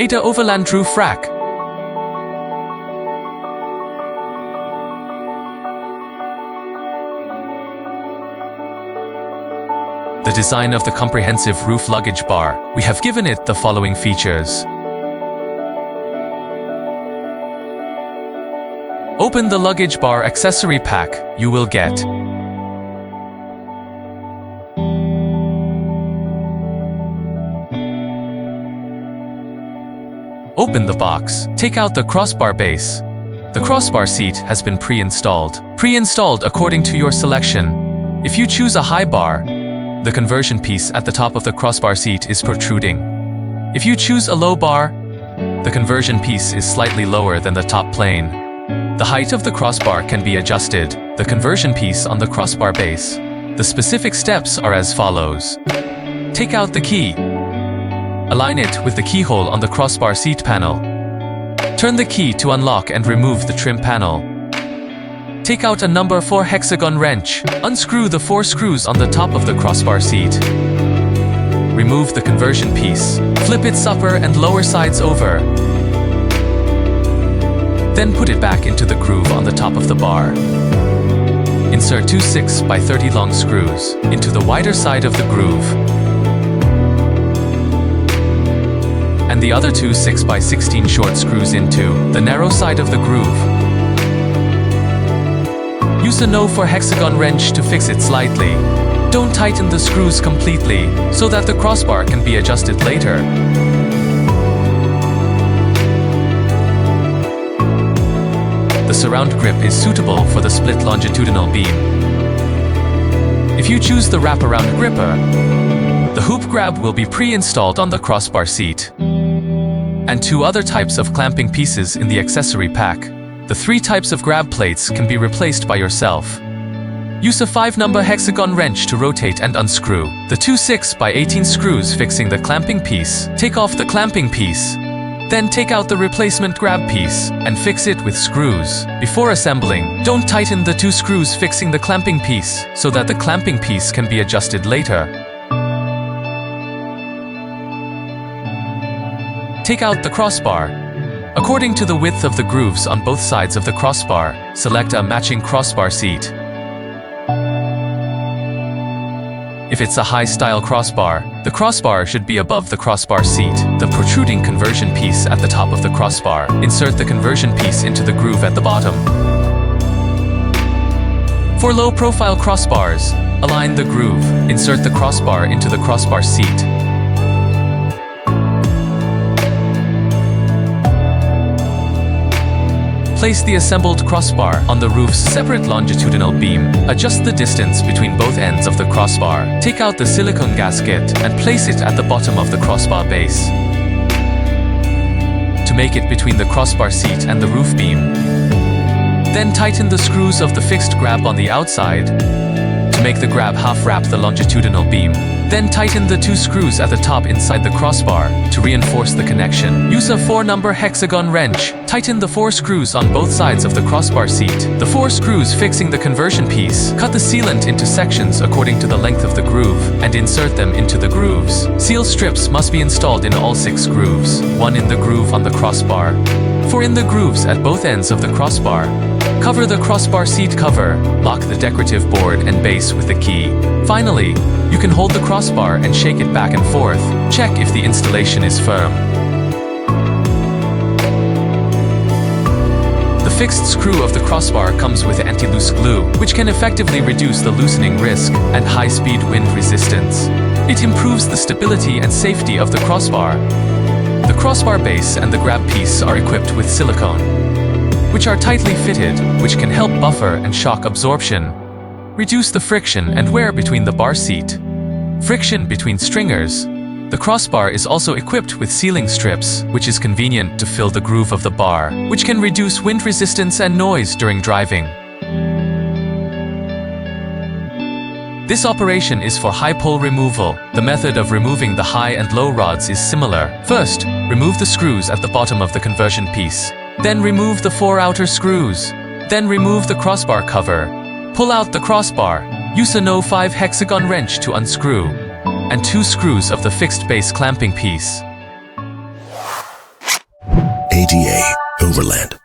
Ada Overland Roof Rack. The design of the comprehensive roof luggage bar, we have given it the following features. Open the luggage bar accessory pack, you will get Open the box. Take out the crossbar base. The crossbar seat has been pre-installed. Pre-installed according to your selection. If you choose a high bar, the conversion piece at the top of the crossbar seat is protruding. If you choose a low bar, the conversion piece is slightly lower than the top plane. The height of the crossbar can be adjusted, the conversion piece on the crossbar base. The specific steps are as follows. Take out the key. Align it with the keyhole on the crossbar seat panel. Turn the key to unlock and remove the trim panel. Take out a number 4 hexagon wrench. Unscrew the 4 screws on the top of the crossbar seat. Remove the conversion piece. Flip its upper and lower sides over. Then put it back into the groove on the top of the bar. Insert 2 6 by 30 long screws into the wider side of the groove, and the other 2 6 by 16 short screws into the narrow side of the groove. Use a No 4 hexagon wrench to fix it slightly. Don't tighten the screws completely, so that the crossbar can be adjusted later. The surround grip is suitable for the split longitudinal beam. If you choose the wraparound gripper, the hoop grab will be pre-installed on the crossbar seat, and 2 other types of clamping pieces in the accessory pack. The 3 types of grab plates can be replaced by yourself. Use a 5-number hexagon wrench to rotate and unscrew the 2 6 by 18 screws fixing the clamping piece. Take off the clamping piece. Then take out the replacement grab piece and fix it with screws. Before assembling, don't tighten the 2 screws fixing the clamping piece so that the clamping piece can be adjusted later. Take out the crossbar. According to the width of the grooves on both sides of the crossbar, select a matching crossbar seat. If it's a high-style crossbar, the crossbar should be above the crossbar seat. The protruding conversion piece at the top of the crossbar. Insert the conversion piece into the groove at the bottom. For low-profile crossbars, align the groove. Insert the crossbar into the crossbar seat. Place the assembled crossbar on the roof's separate longitudinal beam. Adjust the distance between both ends of the crossbar. Take out the silicone gasket and place it at the bottom of the crossbar base to make it between the crossbar seat and the roof beam. Then tighten the screws of the fixed grab on the outside to make the grab half wrap the longitudinal beam. Then tighten the 2 screws at the top inside the crossbar to reinforce the connection. Use a 4-number hexagon wrench. Tighten the 4 screws on both sides of the crossbar seat. The 4 screws fixing the conversion piece. Cut the sealant into sections according to the length of the groove and insert them into the grooves. Seal strips must be installed in all 6 grooves, 1 in the groove on the crossbar, 4 in the grooves at both ends of the crossbar. Cover the crossbar seat cover. Lock the decorative board and base with the key. Finally, you can hold the crossbar and shake it back and forth. Check if the installation is firm. The fixed screw of the crossbar comes with anti-loose glue, which can effectively reduce the loosening risk and high-speed wind resistance. It improves the stability and safety of the crossbar. The crossbar base and the grab piece are equipped with silicone, which are tightly fitted, which can help buffer and shock absorption, reduce the friction and wear between the bar seat. Friction between stringers. The crossbar is also equipped with sealing strips, which is convenient to fill the groove of the bar, which can reduce wind resistance and noise during driving. This operation is for high pole removal. The method of removing the high and low rods is similar. First, remove the screws at the bottom of the conversion piece. Then remove the 4 outer screws. Then remove the crossbar cover. Pull out the crossbar. Use a No 5 hexagon wrench to unscrew, and 2 screws of the fixed base clamping piece. ATA Overland.